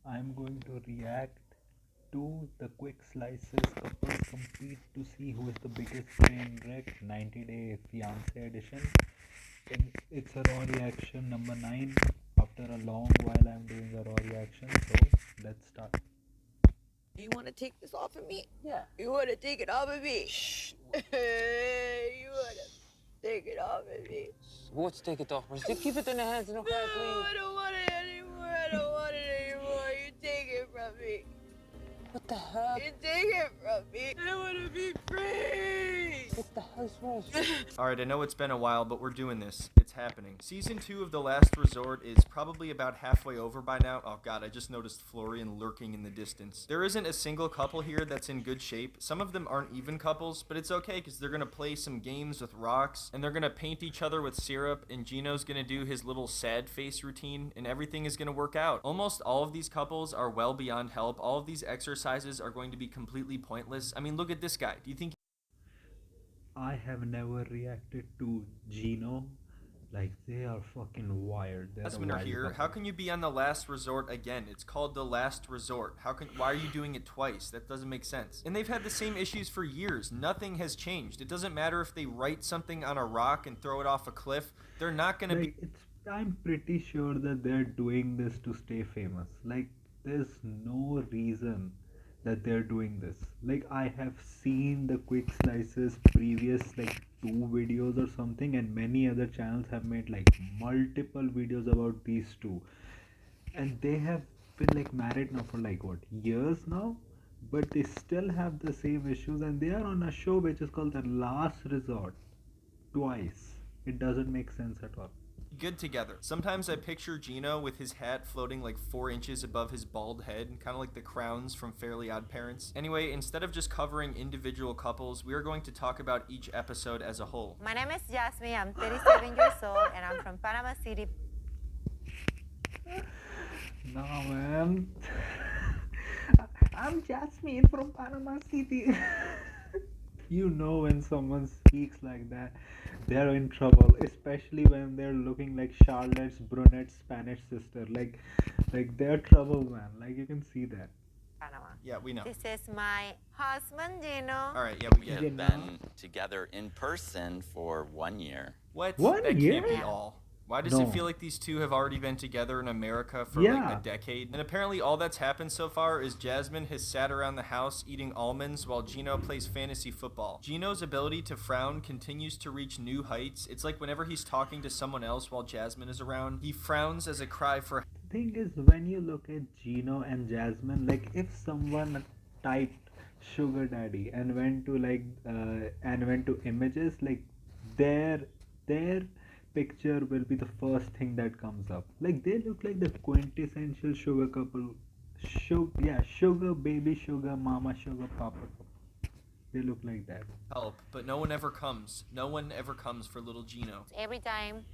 I'm going to react to the quick slices couple compete to see who is the biggest train wreck 90-day fiance edition. It's a raw reaction number 9. After a long while, I'm doing a raw reaction, so let's start. You want to take this off of me? Yeah. You want to take it off of me? Shh. You want to take it off of me? What's take it off? Keep it in the hands, no, No, I don't want it anymore. I don't want it anymore. You take it from me. What the hell? You take it from me. I want to be free. What the hell's wrong? Alright, I know it's been a while, but we're doing this. It's happening. Season 2 of The Last Resort is probably about halfway over by now. Oh god, I just noticed Florian lurking in the distance. There isn't a single couple here that's in good shape. Some of them aren't even couples, but it's okay because they're gonna play some games with rocks, and they're gonna paint each other with syrup, and Gino's gonna do his little sad face routine, and everything is gonna work out. Almost all of these couples are well beyond help. All of these exercises are going to be completely pointless. I mean, look at this guy. Do you think I have never reacted to Gino. Like, they are fucking wired. They're a Jasmine are wild here? couple. How can you be on The Last Resort again? It's called The Last Resort. Why are you doing it twice? That doesn't make sense. And they've had the same issues for years. Nothing has changed. It doesn't matter if they write something on a rock and throw it off a cliff. They're not gonna be. Like, I'm pretty sure that they're doing this to stay famous. Like, there's no reason that they're doing this. Like, I have seen the quick slices previous like 2 videos or something, and many other channels have made like multiple videos about these two, and they have been like married now for like what, years now, but they still have the same issues, and they are on a show which is called The Last Resort twice. It doesn't make sense at all. Good together. Sometimes I picture Gino with his hat floating like 4 inches above his bald head, kind of like the crowns from Fairly Odd Parents. Anyway, instead of just covering individual couples, we are going to talk about each episode as a whole. My name is Jasmine. I'm 37 years old and I'm from Panama City. No, man. I'm Jasmine from Panama City. You know, when someone speaks like that, they're in trouble, especially when they're looking like Charlotte's brunette Spanish sister. Like they're trouble, man. Like, you can see that. Panama. Yeah, we know. This is my husband, Gino. Alright, yeah, we We get have it. been together in person for 1 year. What? 1 That year? can't be all. Why does No. it feel like these two have already been together in America for Yeah. like a decade? And apparently all that's happened so far is Jasmine has sat around the house eating almonds while Gino plays fantasy football. Gino's ability to frown continues to reach new heights. It's like whenever he's talking to someone else while Jasmine is around, he frowns as a cry for Thing is, when you look at Gino and Jasmine, like, if someone typed sugar daddy and went to images, like, their picture will be the first thing that comes up. Like, they look like the quintessential sugar couple. Sugar baby, sugar mama, sugar papa couple. They look like that. help, but no one ever comes. No one ever comes for little Gino. Every time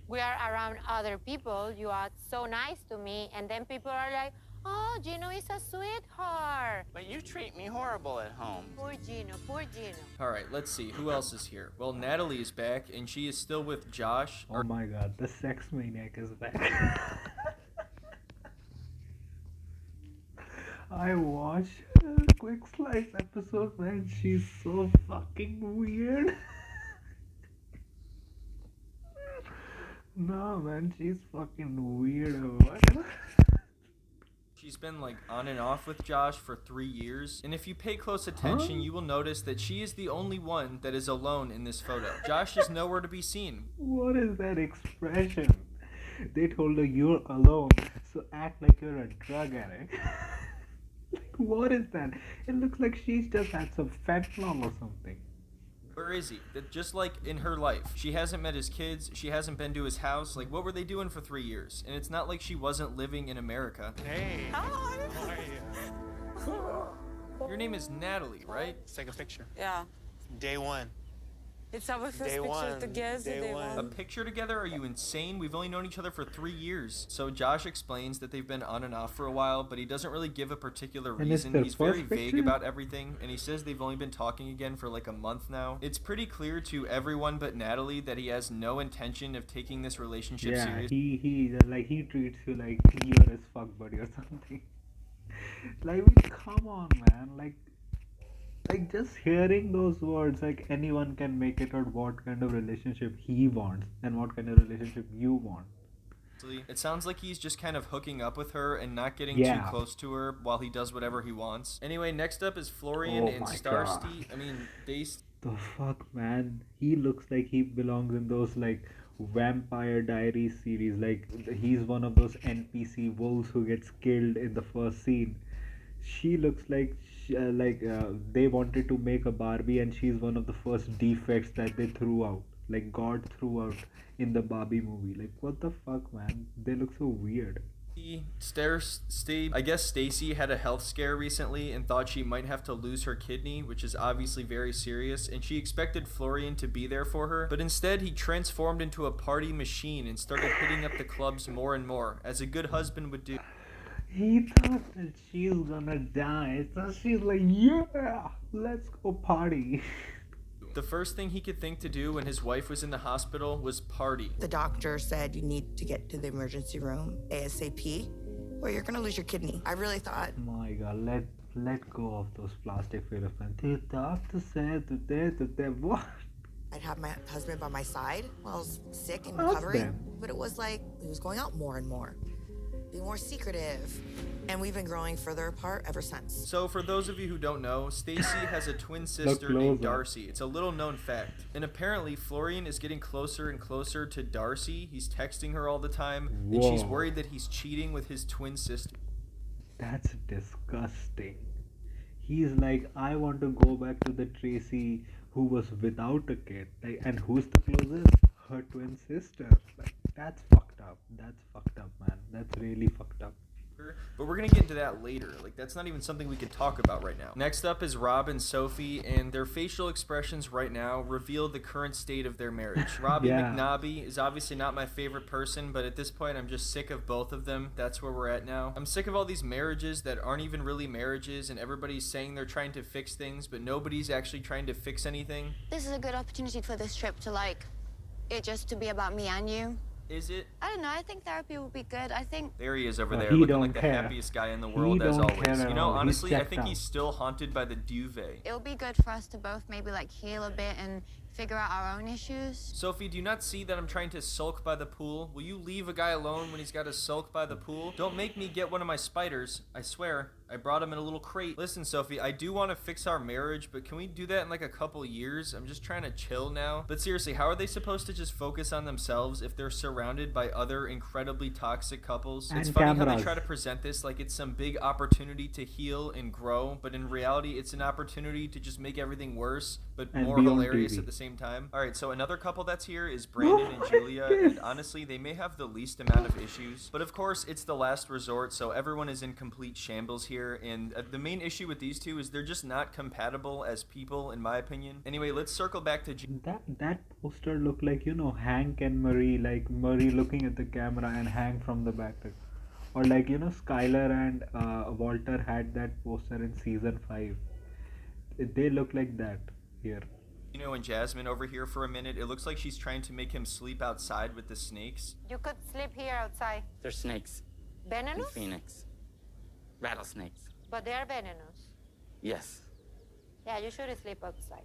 we are around other people, you are so nice to me, and then people are like, oh, Gino is a sweetheart. But you treat me horrible at home. Poor Gino, poor Gino. Alright, let's see. Who else is here? Well, Natalie is back, and she is still with Josh. Oh my god, the sex maniac is back. I watched a quick slice episode, man. She's so fucking weird. No, man, she's fucking weird. Or what? She's been like on and off with Josh for 3 years, and if you pay close attention, you will notice that she is the only one that is alone in this photo. Josh is nowhere to be seen. What is that expression? They told her you're alone, so act like you're a drug addict. Like, what is that? It looks like she's just had some fentanyl or something. Where is he? Just like in her life, she hasn't met his kids, she hasn't been to his house. Like, what were they doing for 3 years? And it's not like she wasn't living in America. Hey, Hi. how are you? Your name is Natalie, right? Let's take a picture. Yeah. Day one. It's our first Day picture one. together. Day one. A picture together? Are you insane? We've only known each other for 3 years. So Josh explains that they've been on and off for a while, but he doesn't really give a particular And it's reason. their He's very first vague picture? about everything, and he says they've only been talking again for like a month now. It's pretty clear to everyone but Natalie that he has no intention of taking this relationship Yeah, seriously. he treats you like you're his fuck buddy or something. Like, come on, man. Like just hearing those words, like anyone can make it out what kind of relationship he wants and what kind of relationship you want. It sounds like he's just kind of hooking up with her and not getting too Yeah. close to her while he does whatever he wants. Anyway, next up is Florian Oh and my god. Starsty. I mean, The fuck, man? He looks like he belongs in those like Vampire Diaries series. Like he's one of those NPC wolves who gets killed in the first scene. She looks like they wanted to make a Barbie, and she's one of the first defects that they threw out. Like God threw out in the Barbie movie. Like what the fuck, man? They look so weird. I guess Stacy had a health scare recently and thought she might have to lose her kidney, which is obviously very serious, and she expected Florian to be there for her, but instead he transformed into a party machine and started hitting up the clubs more and more, as a good husband would do. He thought that she's gonna die, so she's like, yeah, let's go party. The first thing he could think to do when his wife was in the hospital was party. The doctor said you need to get to the emergency room ASAP or you're gonna lose your kidney. I really thought My god, let go of those plastic films. The doctor said that what? I'd have my husband by my side while I was sick and Fuck recovering. them. But it was like he was going out more and more, being more secretive. And we've been growing further apart ever since. So for those of you who don't know, Stacy has a twin sister named closer. Darcy. It's a little known fact. And apparently Florian is getting closer and closer to Darcy. He's texting her all the time, and she's Whoa. worried that he's cheating with his twin sister. That's disgusting. He's like, I want to go back to the Tracy who was without a kid. Like, and who's the closest? Her twin sister. Like, that's fucked up. That's fucked up, man. That's really fucked up. But we're gonna get into that later. Like, that's not even something we can talk about right now. Next up is Rob and Sophie, and their facial expressions right now reveal the current state of their marriage. Robbie Yeah. McNobby is obviously not my favorite person, but at this point I'm just sick of both of them. That's where we're at now. I'm sick of all these marriages that aren't even really marriages, and everybody's saying they're trying to fix things, but nobody's actually trying to fix anything. This is a good opportunity for this trip to it just to be about me and you. Is it? I don't know. I think therapy would be good. I think There he is over Oh, there, he looking don't like the care. happiest guy in the He world as don't always. care at You know, all. He's honestly, I checked think out. he's still haunted by the duvet. it'll be good for us to both maybe heal a bit and figure out our own issues. Sophie, do you not see that I'm trying to sulk by the pool? Will you leave a guy alone when he's got to sulk by the pool? Don't make me get one of my spiders. I swear. I brought him in a little crate. Listen, Sophie, I do want to fix our marriage, but can we do that in a couple years? I'm just trying to chill now. But seriously, how are they supposed to just focus on themselves if they're surrounded by other incredibly toxic couples? It's And funny how they cameras. try to present this like it's some big opportunity to heal and grow, but in reality, it's an opportunity to just make everything worse, but And more be on hilarious TV. at the same time. All right, so another couple that's here is Brandon and Julia, and honestly, they may have the least amount of issues, but of course, it's the last resort, so everyone is in complete shambles here, and the main issue with these two is they're just not compatible as people, in my opinion. Anyway, let's circle back to That poster looked like, Hank and Murray, like Murray looking at the camera and Hank from the back. Or Skylar and Walter had that poster in season 5. They look like that here. Gino and Jasmine over here for a minute. It looks like she's trying to make him sleep outside with the snakes. You could sleep here outside. They're snakes in Venomous? Phoenix. Rattlesnakes. But they are venomous. Yes. Yeah, you should sleep outside.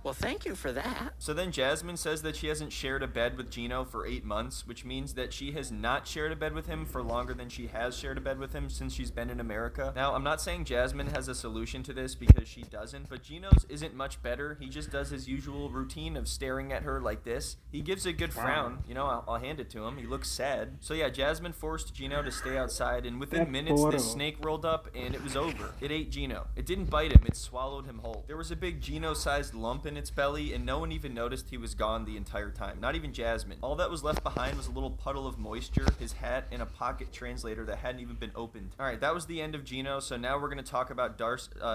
Well, thank you for that. So then Jasmine says that she hasn't shared a bed with Gino for 8 months, which means that she has not shared a bed with him for longer than she has shared a bed with him since she's been in America. Now, I'm not saying Jasmine has a solution to this because she doesn't, but Gino's isn't much better. He just does his usual routine of staring at her like this. He gives a good frown. I'll hand it to him. He looks sad. So yeah, Jasmine forced Gino to stay outside, and within That minutes, photo. this snake rolled up, and it was over. It ate Gino. It didn't bite him. It swallowed him whole. There was a big Gino-sized lump in its belly, and no one even noticed he was gone the entire time. Not even Jasmine. All that was left behind was a little puddle of moisture, his hat, and a pocket translator that hadn't even been opened. Alright, that was the end of Gino, so now we're going to talk about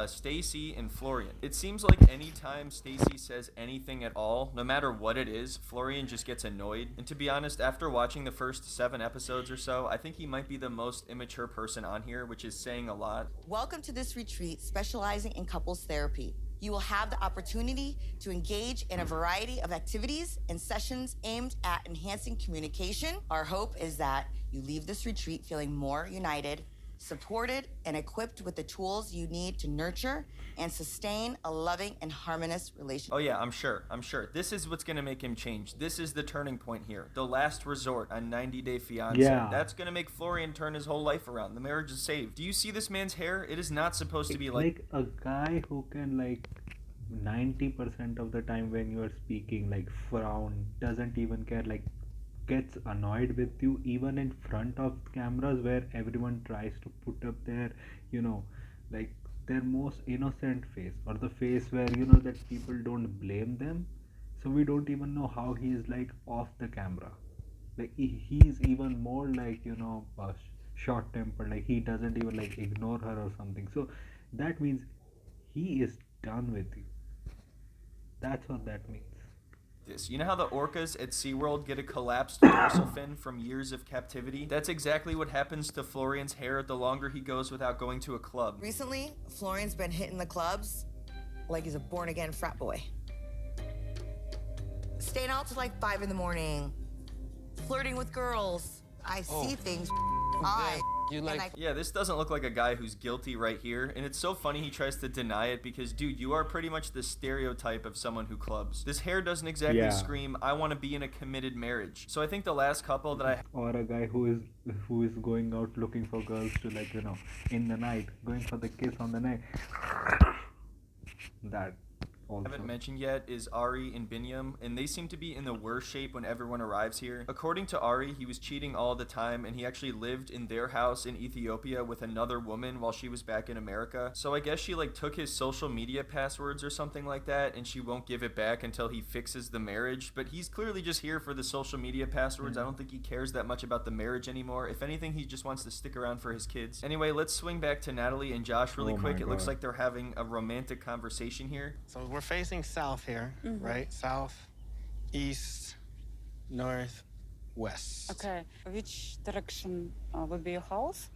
Stacy and Florian. It seems like anytime Stacy says anything at all, no matter what it is, Florian just gets annoyed. And to be honest, after watching the first 7 episodes or so, I think he might be the most immature person on here, which is saying a lot. Welcome to this retreat specializing in couples therapy. You will have the opportunity to engage in a variety of activities and sessions aimed at enhancing communication. Our hope is that you leave this retreat feeling more united, supported, and equipped with the tools you need to nurture and sustain a loving and harmonious relationship. Oh yeah, I'm sure. This is what's gonna make him change. This is the turning point here. The last resort on 90 Day Fiance. Yeah. That's gonna make Florian turn his whole life around. The marriage is saved. Do you see this man's hair? It is not supposed to be like a guy who can 90% of the time when you are speaking frown, doesn't even care, gets annoyed with you even in front of cameras where everyone tries to put up their you know like their most innocent face, or the face where that people don't blame them. So we don't even know how he is off the camera. He's even more short tempered, he doesn't even ignore her or something. So that means he is done with you. That's what that means. this. You know how the orcas at SeaWorld get a collapsed dorsal fin from years of captivity? That's exactly what happens to Florian's hair the longer he goes without going to a club. Recently, Florian's been hitting the clubs like he's a born-again frat boy. Staying out till 5 in the morning, flirting with girls. I see things. Yeah, this doesn't look like a guy who's guilty right here, and it's so funny he tries to deny it because, dude, you are pretty much the stereotype of someone who clubs. This hair doesn't exactly scream, I want to be in a committed marriage. So I think the last couple that I... Or a guy who is going out looking for girls to in the night, going for the kiss on the neck. That also. haven't mentioned yet is Ari and Binyam, and they seem to be in the worst shape when everyone arrives here. According to Ari, he was cheating all the time, and he actually lived in their house in Ethiopia with another woman while she was back in America. So I guess she took his social media passwords or something like that, and she won't give it back until he fixes the marriage. But he's clearly just here for the social media passwords. I don't think he cares that much about the marriage anymore. If anything, he just wants to stick around for his kids. Anyway, let's swing back to Natalie and Josh really quick. It looks like they're having a romantic conversation here. So we're facing south here, right? South, east, north, west. Okay. Which direction would be your house?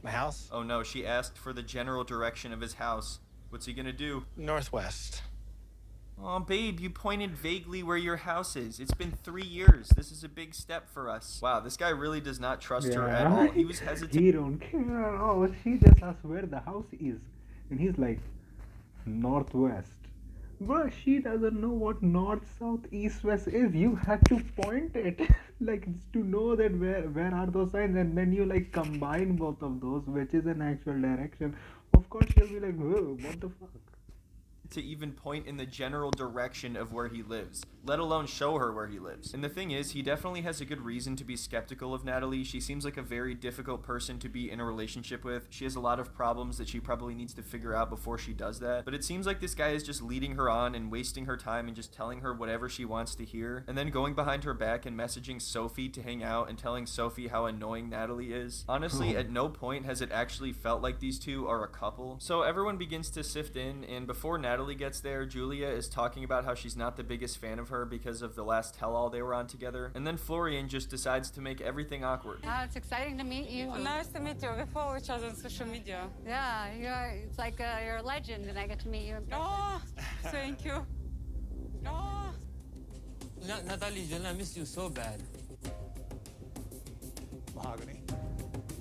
My house? Oh no, she asked for the general direction of his house. What's he gonna do? Northwest. Aw, babe, you pointed vaguely where your house is. It's been 3 years. This is a big step for us. Wow, this guy really does not trust her at all. He was hesitant. He don't care at all. She just asks where the house is. And he's like, northwest. Bro, she doesn't know what north, south, east, west is. You had to point it. To know that where are those signs, and then you combine both of those, which is an actual direction. Of course she'll be like, whoa, what the fuck? To even point in the general direction of where he lives, let alone show her where he lives. And the thing is, he definitely has a good reason to be skeptical of Natalie. She seems like a very difficult person to be in a relationship with. She has a lot of problems that she probably needs to figure out before she does that. But it seems like this guy is just leading her on and wasting her time and just telling her whatever she wants to hear, and then going behind her back and messaging Sophie to hang out and telling Sophie how annoying Natalie is. Honestly, at no point has it actually felt like these two are a couple. So everyone begins to sift in, and before Natalie gets there, Julia is talking about how she's not the biggest fan of her because of the last tell-all they were on together. And then Florian just decides to make everything awkward. It's exciting to meet you. Nice to meet you. We follow each other on social media. Yeah, it's like you're a legend, and I get to meet you in person. Oh, thank you. Oh. Natalie, I miss you so bad. Mahogany.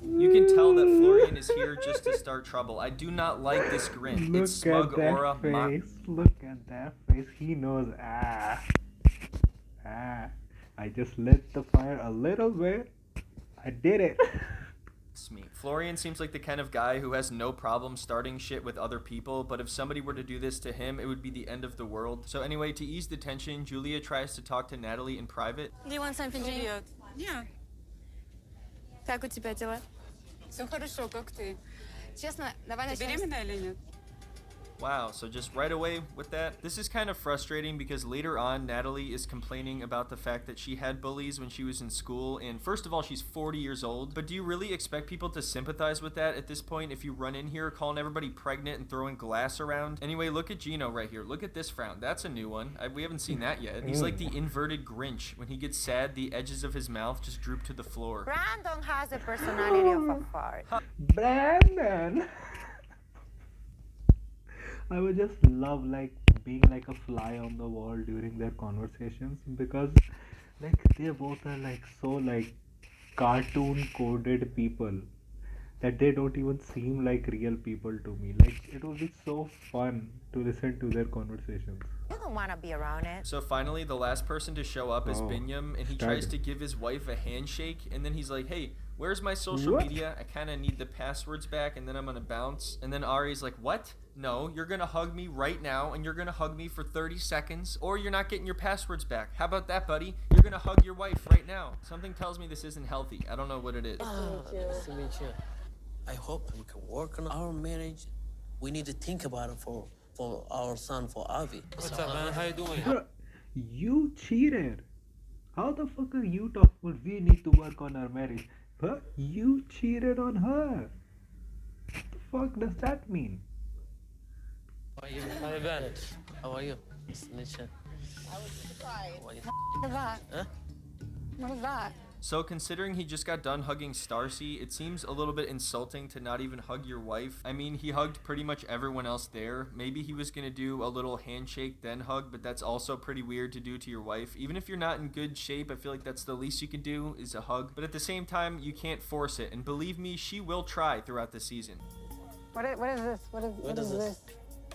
You can tell that Florian is here just to start trouble. I do not like this grin. Look It's smug at that aura. face. Look at that face. He knows. I just lit the fire a little bit. I did it. Me. Florian seems like the kind of guy who has no problem starting shit with other people, but if somebody were to do this to him, it would be the end of the world. So anyway, to ease the tension, Julia tries to talk to Natalie in private. Do you want something to eat? Yeah. Как у тебя дела? Все хорошо, как ты? Честно, давай Ты начнем. беременна или нет? Wow, so just right away with that. This is kind of frustrating because later on, Natalie is complaining about the fact that she had bullies when she was in school, and first of all, she's 40 years old, but do you really expect people to sympathize with that at this point if you run in here calling everybody pregnant and throwing glass around? Anyway, look at Gino right here. Look at this frown. That's a new one. We haven't seen that yet. He's like the inverted Grinch. When he gets sad, the edges of his mouth just droop to the floor. Brandon has a personality of a fart. Brandon! I would just love like being like a fly on the wall during their conversations because like they both are like so like cartoon coded people that they don't even seem like real people to me. Like it would be so fun to listen to their conversations. You don't want to be around it. So finally, the last person to show up is Oh, Binyam, and he tries stud. to give his wife a handshake, and then he's like, "Hey, where's my social What? media? I kind of need the passwords back, and then I'm gonna bounce." And then Ari's like, "What? No, you're gonna hug me right now, and you're gonna hug me for 30 seconds, or you're not getting your passwords back. How about that, buddy? You're gonna hug your wife right now." Something tells me this isn't healthy. I don't know what it is. Nice to meet you. I hope we can work on our marriage. We need to think about it for our son, for Avi. What's up, man? How you doing? Bruh, you cheated. How the fuck are you talking about we need to work on our marriage? But you cheated on her. What the fuck does that mean? How are you? How you been? How are you? Nice to meet you. I was surprised. How are you? What is that? Huh? What is that? So considering he just got done hugging Starcy, it seems a little bit insulting to not even hug your wife. I mean, he hugged pretty much everyone else there. Maybe he was gonna do a little handshake then hug, but that's also pretty weird to do to your wife. Even if you're not in good shape, I feel like that's the least you can do is a hug. But at the same time, you can't force it. And believe me, she will try throughout the season. What is this? What is this?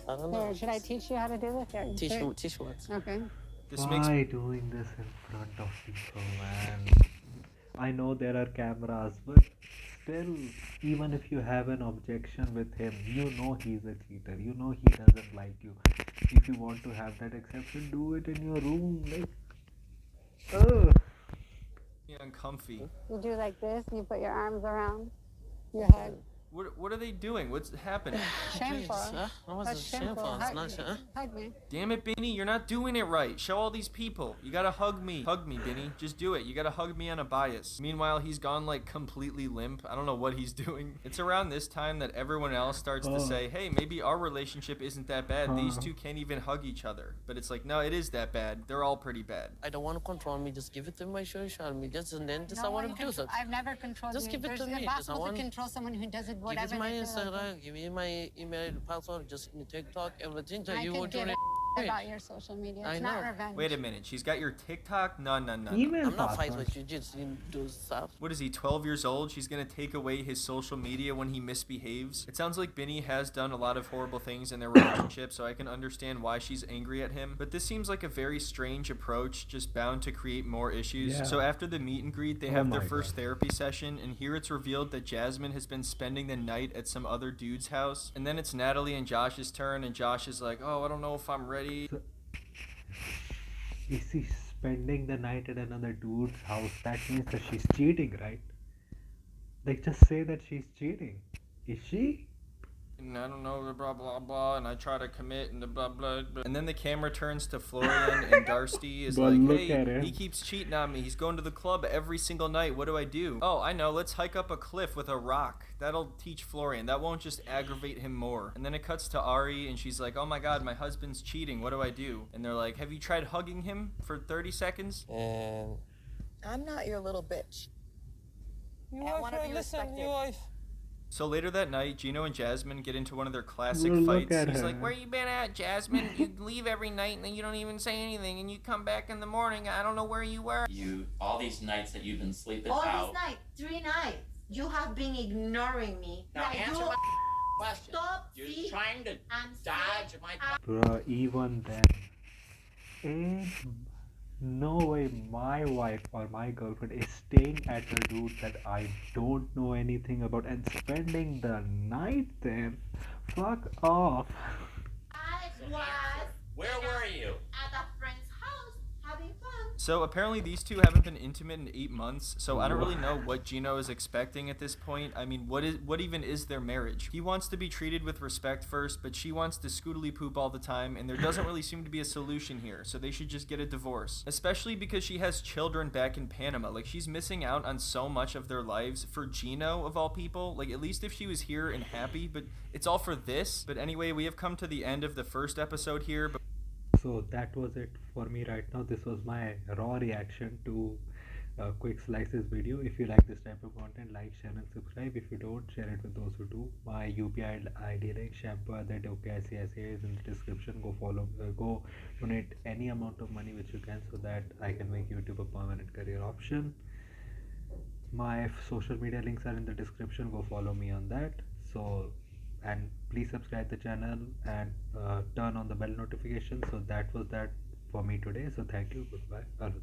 I don't know. Here, should I teach you how to do this? Here, Teach what? Okay. This makes Why doing this in front of people, man? I know there are cameras, but still, even if you have an objection with him, you know he's a cheater. You know he doesn't like you. If you want to have that exception, do it in your room. Like, ugh. uncomfy. You do like this. You put your arms around your head. What are they doing? What's happening? Shameful. Huh? What was That's it? Shameful. It's not huh? Hug me. Damn it, Benny, you're not doing it right. Show all these people. You gotta hug me. Hug me, Benny. Just do it. You gotta hug me on a bias. Meanwhile, he's gone like completely limp. I don't know what he's doing. It's around this time that everyone else starts to say, hey, maybe our relationship isn't that bad. These two can't even hug each other. But it's like, no, it is that bad. They're all pretty bad. I don't want to control me. Just give it to my social media, and then just I want to do something. I've never controlled Just you. give it There's to me. Just I impossible want. to control someone who doesn't Give whatever me my they feel like Instagram. Give me my email password. Just in TikTok, everything. So I you could will do give it. a about your social media. I It's not know. revenge. Wait a minute. She's got your TikTok? No. Email I'm not fighting password. with you. Just you do stuff. What is he, 12 years old? She's gonna take away his social media when he misbehaves? It sounds like Benny has done a lot of horrible things in their relationship, so I can understand why she's angry at him. But this seems like a very strange approach, just bound to create more issues. Yeah. So after the meet and greet, they Oh have their my first God. therapy session, and here it's revealed that Jasmine has been spending the night at some other dude's house. And then it's Natalie and Josh's turn, and Josh is like, oh, I don't know if I'm ready. Is she spending the night at another dude's house? That means that she's cheating, right? Like, just say that she's cheating. Is she? And I don't know, blah, blah, blah, and I try to commit, and the blah, blah, blah. And then the camera turns to Florian, and Darcy is But like, look hey, at him. he keeps cheating on me. He's going to the club every single night. What do I do? Oh, I know. Let's hike up a cliff with a rock. That'll teach Florian. That won't just aggravate him more. And then it cuts to Ari, and she's like, oh my god, my husband's cheating. What do I do? And they're like, have you tried hugging him for 30 seconds? And I'm not your little bitch. You I wanna be listen, respected. you wife. So later that night, Gino and Jasmine get into one of their classic Look fights. at He's her. like, where you been at, Jasmine? You leave every night and then you don't even say anything, and you come back in the morning. I don't know where you were. You all these nights that you've been sleeping All out. this night, 3 nights, you have been ignoring me. Now Like, answer you my question. stop. You're See, trying to I'm dodge saying, my. Bruh, even then, ain't no way my wife or my girlfriend is staying at a dude that I don't know anything about and spending the night there. Fuck off. I So was Where were you? at a friend's house having fun. So apparently these two haven't been intimate in 8 months, so I don't really know what Gino is expecting at this point. I mean, what even is their marriage? He wants to be treated with respect first, but she wants to scootily poop all the time, and there doesn't really seem to be a solution here, so they should just get a divorce. Especially because she has children back in Panama. Like, she's missing out on so much of their lives for Gino, of all people. Like, at least if she was here and happy, but it's all for this. But anyway, we have come to the end of the first episode here, but So that was it for me right now. This was my raw reaction to quick slices video. If you like this type of content, like, share, and subscribe. If you don't, share it with those who do. My UPI ID link, shampoo that OKICICI is in the description. Go follow, go donate any amount of money which you can so that I can make YouTube a permanent career option. My social media links are in the description. Go follow me on that. So, and please subscribe the channel and turn on the bell notification. So that was that for me today. So thank you. Goodbye. Aruda.